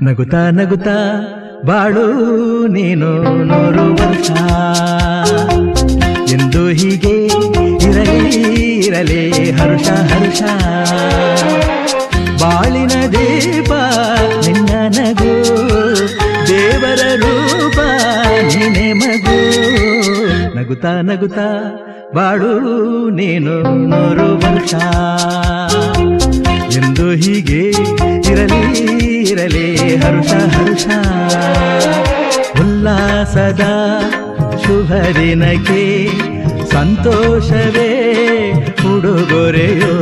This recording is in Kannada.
ನಗುತ್ತಾ ನಗುತ್ತಾ ಬಾಳು ನೀನು 100 ವರ್ಷ ಎಂದು ಹೀಗೆ ಇರಲಿ ಇರಲಿ ಹರುಷ ಹರುಷ ಬಾಳಿನ ದೀಪ ನಿನ್ನ ನಗು ದೇವರ ರೂಪ ನೀನೆ ಮಗು ನಗುತ್ತಾ ನಗುತ್ತಾ ಬಾಳು ನೀನು 100 ವರ್ಷ ಎಂದು ಹೀಗೆ ಇರಲಿ ಇರಲಿ ಹರುಷ ಹರುಷ ಉಲ್ಲಾಸದ ಶುಭ ದಿನಕ್ಕೆ ಸಂತೋಷವೇ ಉಡುಗೊರೆಯೋ